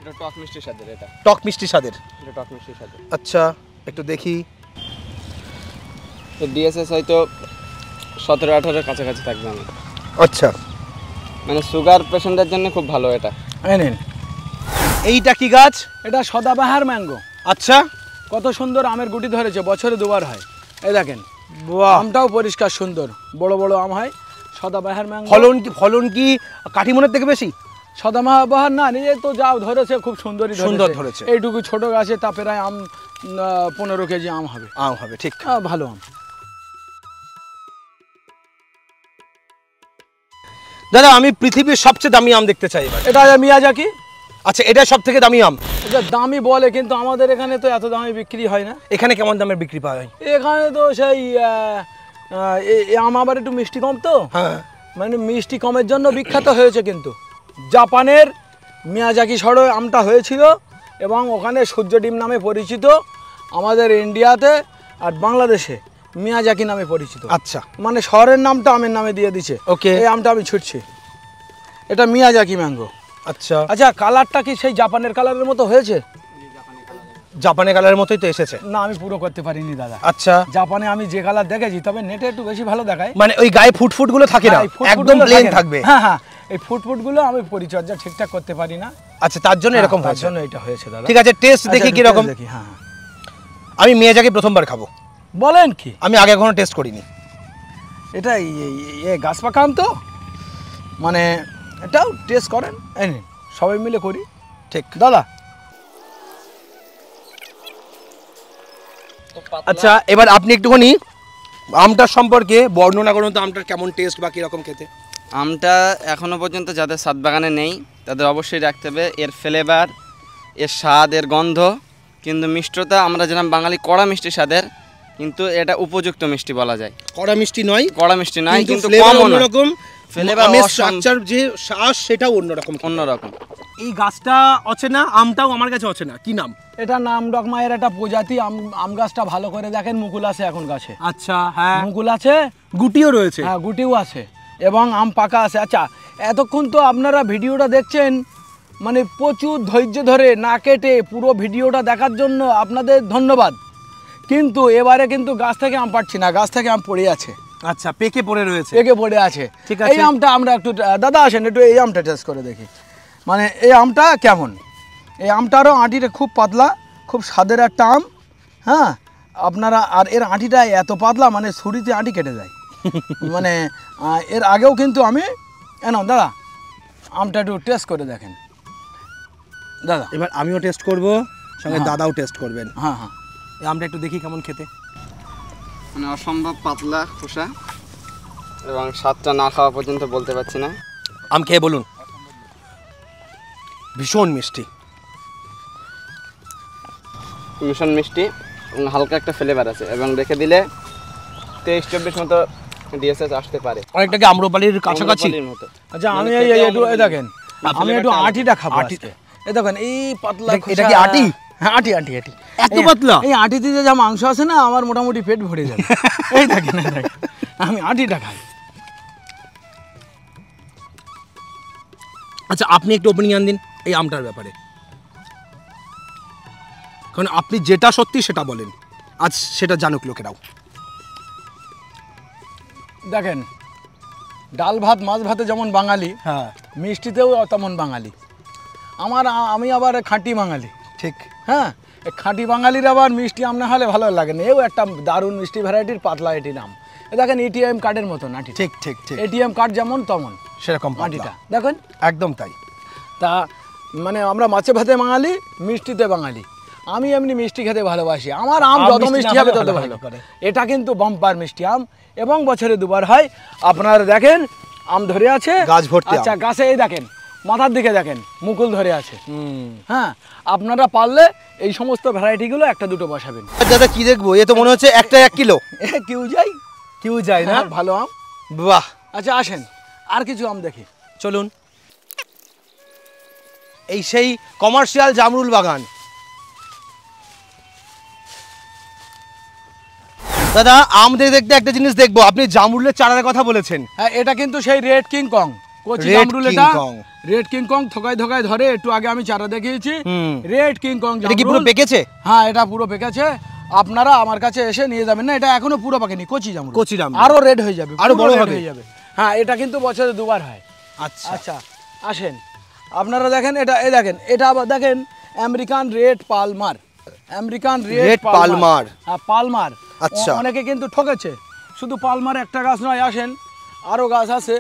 এটা টক মিষ্টির স্বাদের, এটা টক মিষ্টি স্বাদের। এটা টক মিষ্টির স্বাদের। আচ্ছা একটু দেখি। তো ডিএসএস হয়তো 17-18 কাছাকাছি থাকবে আমার। আচ্ছা মানে সুগার পেশেন্টের জন্য খুব ভালো এটা। এই নিন, এইটা কি গাছ? এটা সদাবাহার ম্যাঙ্গো। আচ্ছা, কত সুন্দর আমের গুটি ধরেছে, বছরে দুবার হয়। এই দেখেন বাহ। আমটাও পরিষ্কার সুন্দর, বড় বড় আম হয়। সদাবাহার ম্যাঙ্গো। ফলন কি কাঠিমনের থেকে বেশি? সদাবাহার না, নিজে তো যাও ধরেছে খুব সুন্দরই সুন্দর ধরেছে। এইটুকু ছোট গাছে তা প্রায় আম 15 কেজি আম হবে। আম হবে, ঠিক। ভালো আম। দাদা আমি পৃথিবীর সবচেয়ে দামি আম দেখতে চাই এবার। এটা মিয়াজাকি। আচ্ছা এটা সব থেকে দামি আম? এটা দামি বলে, কিন্তু আমাদের এখানে তো এত দামে বিক্রি হয় না। এখানে কেমন দামের বিক্রি পাওয়া যায়? এখানে তো সেই এই আম আবার একটু মিষ্টি কম তো, হ্যাঁ। মানে মিষ্টি কমের জন্য বিখ্যাত হয়েছে। কিন্তু জাপানের মিয়াজাকি শহরে আমটা হয়েছিল এবং ওখানে সূর্য ডিম নামে পরিচিত। আমাদের ইন্ডিয়াতে আর বাংলাদেশে মিয়াজাকি নামে পরিচিত। আচ্ছা মানে শহরের নামটা আমের নামে দিয়ে দিছে। ওকে। এই আমটা আমি ছুটছি, এটা মিয়াজাকি ম্যাঙ্গো। আচ্ছা আচ্ছা, কালারটা কি সেই জাপানের কালারের মতো হয়েছে? জাপানের কালারের মতোই তো এসেছে। না, আমি পুরো করতে পারিনি দাদা। আচ্ছা জাপানে আমি যে কালার দেখেছি, তবে নেটে একটু বেশি ভালো দেখায়। মানে ওই গায়ে ফুটফুট গুলো থাকে না, হ্যাঁ, এই ফুটফুটগুলো একদম প্লেন থাকে না। থাকবে। হ্যাঁ হ্যাঁ, এই ফুটফুটগুলো আমি পরিচর্যা ঠিকঠাক করতে পারি না। আচ্ছা তার জন্য এরকম তার হয়েছে। জন্য এটা হয়েছে দাদা। ঠিক আছে, টেস্ট আচ্ছা, দেখি একটু কি রকম। taste দেখি। হ্যাঁ হ্যাঁ। আমি মিয়াজাকি প্রথমবার খাবো। বলেন কি? আমি আগে কখনো টেস্ট করিনি। এটা গাছ পাকা আম তো, মানে এটাও টেস্ট করেন, এই নিন, সবাই মিলে করি। ঠিক দাদা আচ্ছা, এবার আপনি একটুখানি আমটার সম্পর্কে বর্ণনা করুন তো, আমটার কেমন টেস্ট বা কিরকম খেতে। আমটা এখনো পর্যন্ত যাদের ছাদ বাগানে নেই তাদের অবশ্যই রাখতে হবে। এর ফ্লেভার, এর স্বাদ, এর গন্ধ, কিন্তু মিষ্টতা আমরা যেরকম বাঙালি কড়া মিষ্টি স্বাদের, কিন্তু এটা উপযুক্ত মিষ্টি বলা যায়। কড়া মিষ্টি নয়, কড়া মিষ্টি নয়, কিন্তু ফ্লেভার কম অন্যরকম, ফ্লেভার আমের স্ট্রাকচার যে শ্বাস সেটাও অন্যরকম। অন্যরকম। এই গাছটা অচেনা, আমটাও আমার কাছে অচেনা, কি নাম? এটা নাম ডকমায়ের একটা প্রজাতি আম গাছটা ভালো করে দেখেন, মুকুল আছে এখন গাছে। আচ্ছা হ্যাঁ, মুকুল আছে, গুটিও রয়েছে। হ্যাঁ গুটিও আছে, এবং আম পাকা আছে। আচ্ছা, এতক্ষণ তো আপনারা ভিডিওটা দেখছেন, মানে প্রচুর ধৈর্য ধরে না কেটে পুরো ভিডিওটা দেখার জন্য আপনাদের ধন্যবাদ। কিন্তু এবারে কিন্তু গাছ থেকে আম পাচ্ছি না, গাছ থেকে আম পড়ে আছে। আচ্ছা, পেকে পড়ে রয়েছে। পেকে পড়ে আছে। ঠিক আছে। এই আমটা আমরা একটু, দাদা আসেন একটু এই আমটা টেস্ট করে দেখি, মানে এই আমটা কেমন। এই আমটারও আঁটিটা খুব পাতলা, খুব স্বাদের একটা আম। হ্যাঁ, আপনারা, আর এর আঁটিটা এত পাতলা, মানে ছুরিতে আঁটি কেটে যায়। মানে এর আগেও কিন্তু আমি দাদা আমটা একটু টেস্ট করে দেখেন দাদা। এবার আমিও টেস্ট করব, সঙ্গে হ্যাঁ। দাদাও টেস্ট করবেন। হ্যাঁ হ্যাঁ, এই আমটা একটু দেখি কেমন খেতে। মানে অসম্ভব পাতলা খোসা, এবং স্বাদটা না খাওয়া পর্যন্ত বলতে পারছি না। আম খেয়ে বলুন। ভীষণ মিষ্টি, ভীষণ মিষ্টি, এবং হালকা একটা ফ্লেভার আছে, এবং রেখে দিলে 23-24 মতো ডিএসএস আসতে পারে, অনেকটাকে আম্রপালির কাছাকাছি। আম্রপালির মতো। আচ্ছা আমি মানে এই খেতে একটু এই দেখেন, আমি একটু আঁটিটা খাবো আজকে। এই দেখেন এই পাতলা এটা খোসা। কি আঁটি? হ্যাঁ, আঁটি আঁটি আঁটি। এত পাতলা? এই আঁটিতে যা মাংস আছে না, আমার মোটামুটি পেট ভরে যাবে। এই দেখেন, এই দেখেন, আমি আঁটিটা খাই। আচ্ছা, আপনি একটু ওপিনিয়ন দিন এই আমটার ব্যাপারে, কারণ আপনি যেটা সত্যি সেটা বলেন, আজ সেটা জানুক লোকেরাও। দেখেন, ডাল ভাত মাছ ভাতে যেমন বাঙালি, হ্যাঁ মিষ্টিতেও তেমন বাঙালি। আমি আবার খাঁটি বাঙালি। ঠিক। হ্যাঁ, এই খাঁটি বাঙালির আবার মিষ্টি আম না হলে ভালো লাগে না। এও একটা দারুণ মিষ্টি ভ্যারাইটির পাতলা এটি নাম। এ দেখেন এটিএম কার্ডের মতন আঁটি। ঠিক ঠিক ঠিক, এটিএম কার্ড যেমন তেমন সেরকম আঁটিটা পাতলা। দেখেন। একদম তাই। তা মানে আমরা মাছে ভাতে বাঙালি, মিষ্টিতে বাঙালি। আমি এমনি মিষ্টি খেতে ভালোবাসি, আমার আম আম যত মিষ্টি মিষ্টি না হবে হলে তত ভালো ভালো। করে। এটা কিন্তু বাম্পার মিষ্টি আম, এবং বছরে দুবার হয়। আপনারা দেখেন আম ধরে আছে, গাছ ভর্তি আম। আচ্ছা, গাছে এই দেখেন মাথার দিকে দেখেন মুকুল ধরে আছে। হ্যাঁ, আপনারা পারলে এই সমস্ত ভ্যারাইটিগুলো একটা দুটো বসাবেন। দাদা কি দেখবো, এ তো মনে হচ্ছে একটা 1 কিলো। কেউ যাই, কেউ যায় না। আর ভালো আম। বাহ, আচ্ছা আসেন আর কিছু আম দেখি। চলুন। এই সেই কমার্শিয়াল জামরুল বাগান। দাদা আম দেখতে দেখতে একটা জিনিস দেখবো, আপনি জামরুলের চারার কথা বলেছেন। হ্যাঁ, এটা কিন্তু সেই রেড কিং কং কচি Red জামরুল। King এটা Kong। রেড কিং কং থকায় থকায় ধরে, একটু আগে আমি চারা দেখিয়েছি। হুম। রেড কিং কং এটা কি পুরো জামরুল। পেকেছে? হ্যাঁ, এটা পুরো পেকেছে। আপনারা আমার কাছে এসে নিয়ে যাবেন না, এটা এখনো পুরো পাকেনি, কচি জামরুল। কচি জামরুল। আরো রেড হয়ে যাবে, আরো পুরো বড় red হবে। হয়ে যাবে। হ্যাঁ, এটা কিন্তু বছরে দুবার হয়। আচ্ছা আচ্ছা আসেন, আপনারা দেখেন এটা, এই দেখেন এটা আবার দেখেন American red Palmer. American Red red Palmer। Palmer. হ্যাঁ, পালমার। আচ্ছা। অনেকে কিন্তু ঠকেছে, শুধু পালমার একটা গাছ নয়, আসেন আরও গাছ আছে,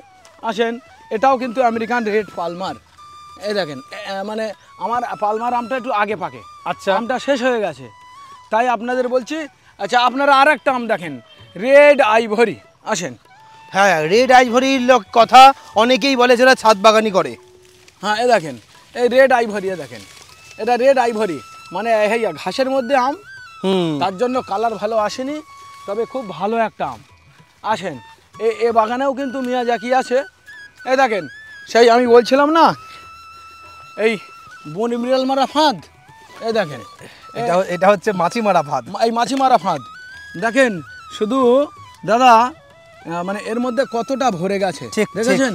আসেন। এটাও কিন্তু আমেরিকান রেড পালমার। এই দেখেন মানে আমার পালমার আমটা একটু আগে পাকে। আচ্ছা। আমটা শেষ হয়ে গেছে, তাই আপনাদের বলছি। আচ্ছা, আপনারা আর একটা আম দেখেন, রেড আইভরি। আসেন। হ্যাঁ, রেড আইভরির কথা অনেকেই বলে যারা ছাদ বাগানি করে। হ্যাঁ, এ দেখেন এই রেড আইভরি, এ দেখেন এটা রেড আইভরি, মানে এই ঘাসের মধ্যে আম, তার জন্য কালার ভালো আসেনি, তবে খুব ভালো একটা আম। আসেন, এ বাগানেও কিন্তু মিয়াজাকি আছে। এই দেখেন, সেই আমি বলছিলাম না, এই বন বিড়াল মারা ফাঁদ। এই দেখেন এটা হচ্ছে মাছি মারা ভাত। এই মাছি মারা ফাঁদ। দেখেন শুধু দাদা মানে এর মধ্যে কতটা ভরে গেছে ঠিক, দেখেছেন?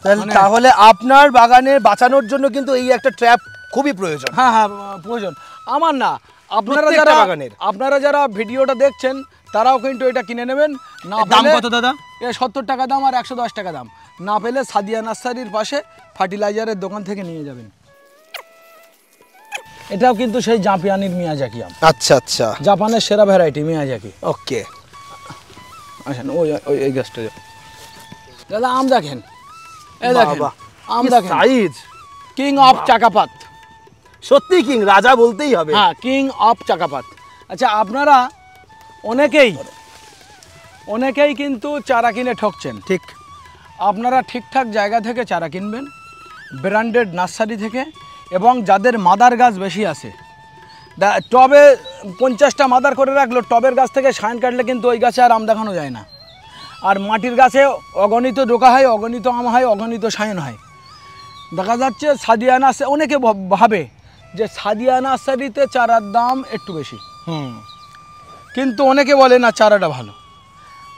মানে- তাহলে আপনার বাগানে বাঁচানোর জন্য কিন্তু এই একটা ট্র্যাপ খুবই প্রয়োজন। হ্যাঁ হ্যাঁ প্রয়োজন আমার না, আপনারা প্রত্যেকটা যারা বাগানের। আপনারা যারা ভিডিওটা দেখছেন তারাও কিন্তু এটা কিনে নেবেন। না দাম পেলে- কত দাদা? এ 70 টাকা দাম আর 110 টাকা দাম। না পেলে সাদিয়া নার্সারির পাশে ফার্টিলাইজারের দোকান থেকে নিয়ে যাবেন। এটাও কিন্তু সেই জাপানির মিয়াজাকি আম, আচ্ছা আচ্ছা, জাপানের সেরা ভ্যারাইটি মিয়াজাকি। ওকে। আসেন ওই ওই এই গাছটা দাদা আম দেখেন, এই দেখেন বাবা, আম কি দেখেন, সাইজ! King of চাকাপাত। সত্যি কিং, রাজা বলতেই হবে। হ্যাঁ কিং অফ চাকাপাত। আচ্ছা আপনারা অনেকেই কিন্তু চারা কিনে ঠকছেন। ঠিক। আপনারা ঠিকঠাক জায়গা থেকে চারা কিনবেন, ব্র্যান্ডেড নার্সারি থেকে, এবং যাদের মাদার গাছ বেশি আছে। টবে 50টা মাদার করে রাখলো, টবের গাছ থেকে শাইন কাটলে কিন্তু ওই গাছে আর আম দেখানো যায় না। আর মাটির গাছে অগণিত ডোকা হয়, অগণিত আম হয়, অগণিত শাইন হয়। দেখা যাচ্ছে সাদিয়া নার্সারি, অনেকে ভাবে যে সাদিয়া নার্সারিতে চারার দাম একটু বেশি, কিন্তু অনেকে বলে না চারাটা ভালো।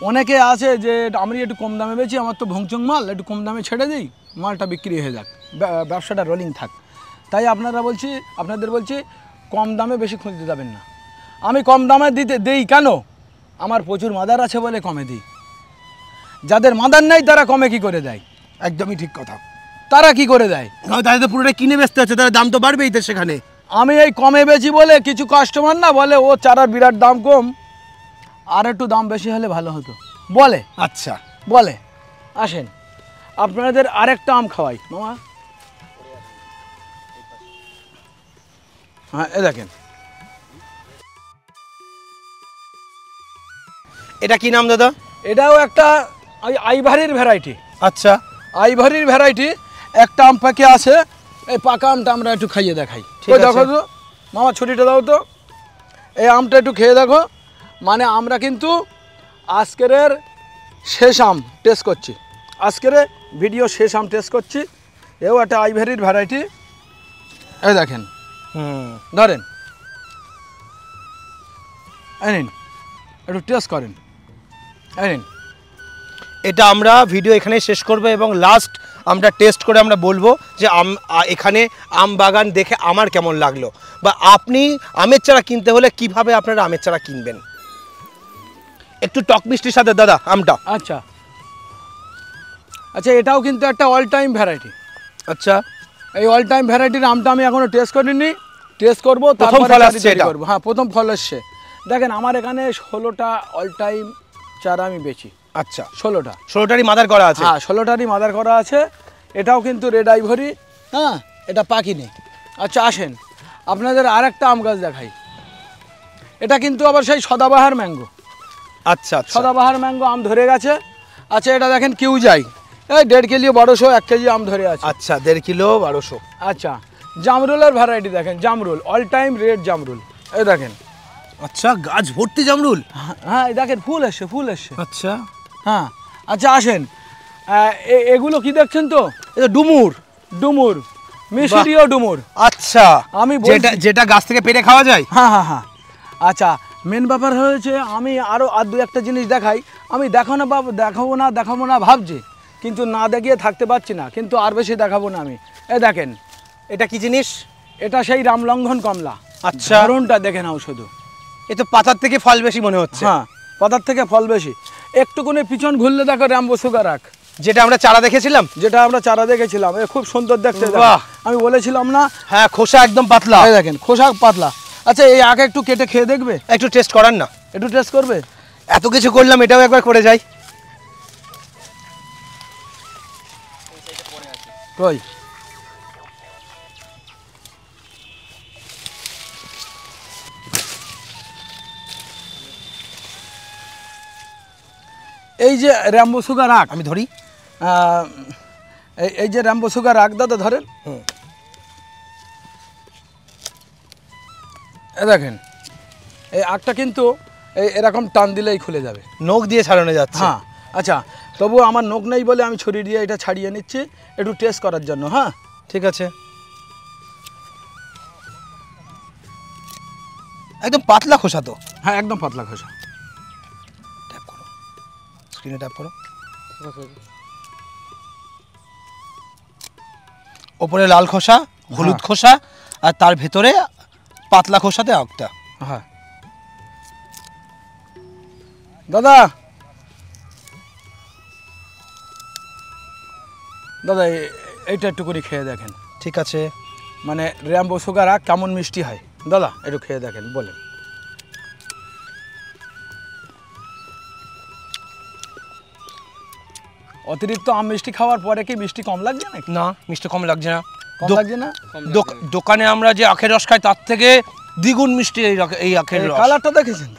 অনেকে আছে যে আমি একটু কম দামে বেচি, আমার তো ভংচং মাল, একটু কম দামে ছেড়ে দিই, মালটা বিক্রি হয়ে যাক, ব্যবসাটা রোলিং থাক। তাই আপনাদের বলছি কম দামে বেশি খুঁজতে যাবেন না। আমি কম দামে দিই কেন? আমার প্রচুর মাদার আছে বলে কমে দিই। যাদের মাদার নেই তারা কমে কি করে দেয়? একদমই ঠিক কথা। তারা কি করে দেয়? তাহলে তো পুরোটা কিনে বেচতে হচ্ছে, তাহলে দাম তো বাড়বেই তো সেখানে। আমি এই কমে বেচি বলে কিছু কাস্টমার না বলে ও চারার বিরাট দাম কম, আর একটু দাম বেশি হলে ভালো হতো বলে। আচ্ছা, বলে আসেন আপনাদের আরেকটা আম খাওয়াই মামা। হ্যাঁ এ দেখেন, এটা কি নাম দাদা? এটাও একটা ওই আইভারির ভ্যারাইটি। আচ্ছা, আইভারির ভ্যারাইটি। একটা আম পাকে আছে, এই পাকা আমটা আমরা একটু খাইয়ে দেখাই। ঠিক ওই আছে। দেখো তো মামা, ছুরিটা দাও তো, এই আমটা একটু খেয়ে দেখো। মানে আমরা কিন্তু আজকের শেষ আম টেস্ট করছি, আজকের ভিডিও শেষ আম টেস্ট করছি। এও একটা আইভারির ভ্যারাইটি। এই দেখেন, ধরেন এই নিন, একটু টেস্ট করেন, এই নিন। এটা আমরা ভিডিও এখানে শেষ করব এবং লাস্ট আমরা টেস্ট করে আমরা বলবো যে এখানে আম বাগান দেখে আমার কেমন লাগলো, বা আপনি আমের চারা কিনতে হলে কিভাবে আপনারা আমের চারা কিনবেন। একটু টক মিষ্টির সাথে দাদা আমটা। আচ্ছা আচ্ছা, এটাও কিন্তু একটা অল টাইম ভ্যারাইটি। আচ্ছা, এই অল টাইম ভ্যারাইটির আমটা আমি এখনো টেস্ট করিনি, টেস্ট করবো, প্রথম তারপরে ফল চারি আসছে তৈরি এটা? করবো। হ্যাঁ প্রথম ফল এসছে। দেখেন আমার এখানে 16টা অল টাইম চারা আমি বেচি। আচ্ছা, 16টারই মাদার করা আছে। হ্যাঁ 16টারই মাদার করা আছে। এটাও কিন্তু রেড আইভরি, হ্যাঁ এটা পাকিনি। আচ্ছা আসেন আপনাদের আরেকটা আম গাছ দেখাই। এটা কিন্তু আবার সেই সদাবাহার ম্যাঙ্গো। আচ্ছা আচ্ছা, সদাবাহার ম্যাঙ্গো আম ধরে গেছে। আচ্ছা এটা দেখেন কিউ যাই, এই 1.5 কেজি 1200, 1 কেজি আম ধরে আছে। আচ্ছা 1.5 কিলো 1200। আচ্ছা জামরুলের ভ্যারাইটি দেখেন, জামরুল অল টাইম রেড জামরুল, এই দেখেন। আচ্ছা, গাছ ভর্তি জামরুল। হ্যাঁ এই দেখেন ফুল এসছে, ফুল এসছে। আচ্ছা, হ্যাঁ আচ্ছা আসেন, এগুলো কি দেখছেন তো? এটা ডুমুর। ডুমুর, মিশরীয় ডুমুর। আচ্ছা, আমি যেটা যেটা গাছ থেকে পেড়ে খাওয়া যায়। হ্যাঁ হ্যাঁ হ্যাঁ। আচ্ছা মেন ব্যাপার হয়েছে, আমি আরও আর দু একটা জিনিস দেখাই। আমি দেখাবো না ভাবছি, কিন্তু না দেখিয়ে থাকতে পারছি না, কিন্তু আর বেশি দেখাবো না আমি। এই দেখেন, এটা কি জিনিস? এটা সেই রামলঙ্ঘন কমলা। আচ্ছা, ধরনটা দেখে নাও শুধু। এ তো পাতার থেকে ফল বেশি মনে হচ্ছে। হ্যাঁ পাতার থেকে ফল বেশি। একটুকুনি পিছন ঘুরলে দেখো র্যাম্বো সুগার আখ, যেটা আমরা চারা দেখেছিলাম। যেটা আমরা চারা দেখেছিলাম, এ খুব সুন্দর দেখতে। বাহ। আমি বলেছিলাম না? হ্যাঁ, খোসা একদম পাতলা। এই দেখেন খোসা পাতলা। আচ্ছা এই আখ একটু কেটে খেয়ে দেখবে? একটু টেস্ট করান না। একটু টেস্ট করবে? এত কিছু করলাম, এটাও একবার করে যাই। কই এই যে র্যাম্বো সুগার আখ, আমি ধরি। এই যে র্যাম্বো সুগার আখ দাদা ধরেন। এ দেখেন এই আখটা কিন্তু এরকম টান দিলেই খুলে যাবে, নখ দিয়ে ছাড়ানো যাচ্ছে। হ্যাঁ আচ্ছা, তবু আমার নখ নেই বলে আমি ছুরি দিয়ে এটা ছাড়িয়ে নিচ্ছি একটু টেস্ট করার জন্য। হ্যাঁ ঠিক আছে, একদম পাতলা খোসা তো। হ্যাঁ একদম পাতলা খোসা। স্ক্রিনে ট্যাপ করো। ওপরে লাল খোসা, হলুদ খোসা, আর তার ভেতরে পাতলা খোসাতে আঁকটা। হ্যাঁ দাদা, দাদা এইটা একটু করে খেয়ে দেখেন, ঠিক আছে। মানে র্যাম্বো সুগার আখ কেমন মিষ্টি হয় দাদা, একটু খেয়ে দেখেন, বলেন। অতিরিক্ত আম মিষ্টি খাওয়ার পরে কি মিষ্টি কম লাগছে নাকি? না, মিষ্টি কম লাগছে না। কম লাগছে না? দোকানে আমরা যে আখের রস খাই তার থেকে দ্বিগুণ মিষ্টি এই আখের রস। কালারটা দেখেছেন?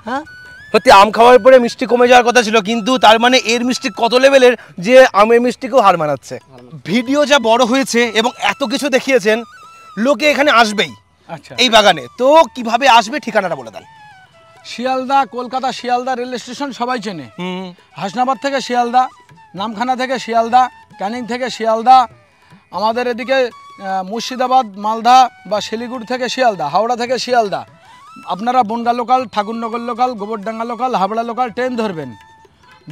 হ্যাঁ, সত্যি আম খাওয়ার পরে মিষ্টি কমে যাওয়ার কথা ছিল, কিন্তু তার মানে এর মিষ্টি কত লেভেলের যে আমের মিষ্টিকেও হার মানাচ্ছে। ভিডিও যা বড় হয়েছে এবং এত কিছু দেখিয়েছেন, লোকে এখানে আসবেই। আচ্ছা, এই বাগানে তো কিভাবে আসবে ঠিকানাটা বলে দেন। শিয়ালদা, কলকাতা শিয়ালদা রেল স্টেশন সবাই চেনে। হাসনাবাদ থেকে শিয়ালদা, নামখানা থেকে শিয়ালদা, ক্যানিং থেকে শিয়ালদা, আমাদের এদিকে মুর্শিদাবাদ, মালদা বা শিলিগুড়ি থেকে শিয়ালদা, হাওড়া থেকে শিয়ালদা। আপনারা Bangaon local, Thakurnagar local, Gobardanga local, Habra local train ধরবেন।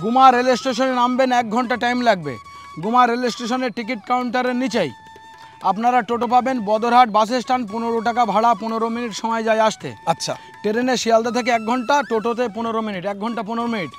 গুমা রেল স্টেশনে নামবেন, 1 ঘন্টা টাইম লাগবে। গুমা রেল স্টেশনের টিকিট কাউন্টারের নিচেই আপনারা টোটো পাবেন। বদরহাট বাস স্ট্যান্ড 15 টাকা ভাড়া, 15 মিনিট সময় যায় আসতে। আচ্ছা, ট্রেনে শিয়ালদা থেকে 1 ঘন্টা, টোটোতে 15 মিনিট, 1 ঘন্টা 15 মিনিট।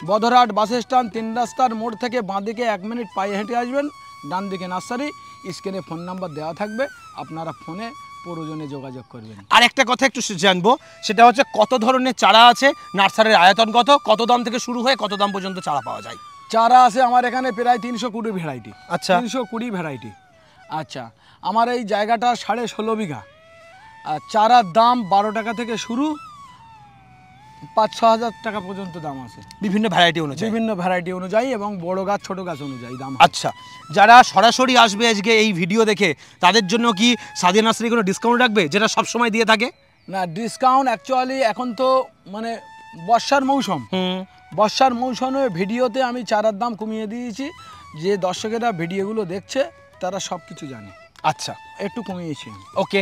বদরহাট বাস স্ট্যান্ড 3 রাস্তার মোড় থেকে বাঁদিকে 1 মিনিট পায়ে হেঁটে আসবেন, ডান দিকে নার্সারি। স্ক্রিনে ফোন নাম্বার দেওয়া থাকবে, আপনারা ফোনে প্রয়োজনে যোগাযোগ করবেন। আর একটা কথা একটু জানবো, সেটা হচ্ছে কত ধরনের চারা আছে, নার্সারির আয়তন কত, কত দাম থেকে শুরু হয়ে কত দাম পর্যন্ত চারা পাওয়া যায়? চারা আছে আমার এখানে প্রায় 320 ভ্যারাইটি। আচ্ছা, 320 ভ্যারাইটি। আচ্ছা, আমার এই জায়গাটা 16.5 বিঘা। আর চারার দাম 12 টাকা থেকে শুরু, 5-6 হাজার টাকা পর্যন্ত দাম আছে, বিভিন্ন ভ্যারাইটি অনুযায়ী, বিভিন্ন ভ্যারাইটি অনুযায়ী এবং বড় গাছ ছোট গাছ অনুযায়ী দাম। আচ্ছা, যারা সরাসরি আসবে আজকে এই ভিডিও দেখে, তাদের জন্য কি সাদিয়া নার্সারি কোনো ডিসকাউন্ট রাখবে, যেটা সব সময় দিয়ে থাকে? না, ডিসকাউন্ট অ্যাকচুয়ালি এখন তো মানে বর্ষার মৌসুম, বর্ষার মৌসুমে ভিডিওতে আমি চারার দাম কমিয়ে দিয়েছি। যে দর্শকেরা ভিডিওগুলো দেখছে তারা সব কিছু জানে। আচ্ছা, একটু কমিয়েছি। ওকে,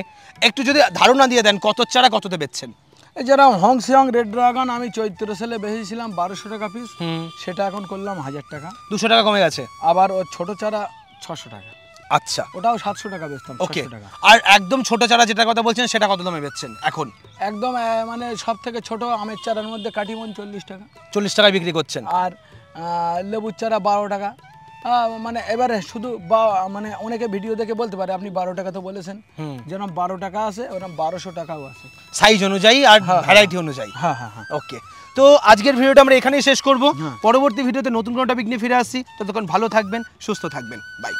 একটু যদি ধারণা দিয়ে দেন কত চারা কততে বেচছেন? যারা হংসিয়ং রেড ড্রাগন আমি চৈত্র সেলে বেচেছিলাম 1200 টাকা পিস, সেটা এখন করলাম 1000 টাকা, 200 টাকা কমে গেছে। আবার ওর ছোট চারা 600 টাকা। আচ্ছা, ওটাও 700 টাকা বেচতাম। ওকে, 700 টাকা। আর একদম ছোট চারা যেটা কথা বলছেন সেটা কত দামে বেচছেন এখন? একদম মানে সব থেকে ছোট আমের চারার মধ্যে কাটিমন 40 টাকা, 40 টাকায় বিক্রি করছেন। আর লেবুর চারা 12 টাকা। মানে এবারে শুধু মানে অনেকে ভিডিও দেখে বলতে পারে আপনি 12 টাকা তো বলেছেন, যেরকম 12 টাকা আছে ওরকম 1200 টাকাও আছে, সাইজ অনুযায়ী আর ভ্যারাইটি অনুযায়ী। হ্যাঁ হ্যাঁ হ্যাঁ। ওকে, তো আজকের ভিডিওটা আমরা এখানেই শেষ করব। পরবর্তী ভিডিওতে নতুন কোনো টপিক নিয়ে ফিরে আসছি। ততক্ষণ ভালো থাকবেন, সুস্থ থাকবেন, বাই।